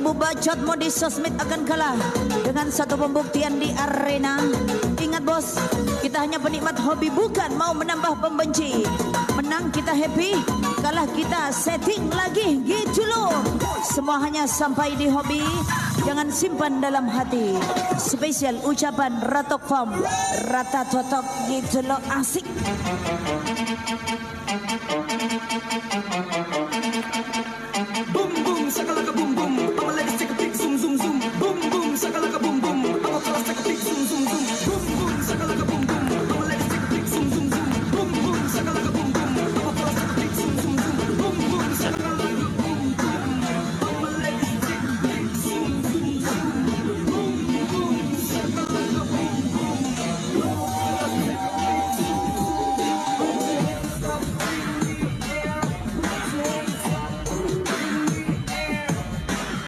Ibu bacotmu di sosmed akan kalah dengan satu pembuktian di arena. Ingat bos, kita hanya penikmat hobi, bukan mau menambah pembenci. Menang kita happy, kalah kita setting lagi, gitu loh. Semua hanya sampai di hobi, jangan simpan dalam hati. Spesial ucapan Ratok Farm, Rata Totok, gitu loh, asik. Bum bum sakalaka bum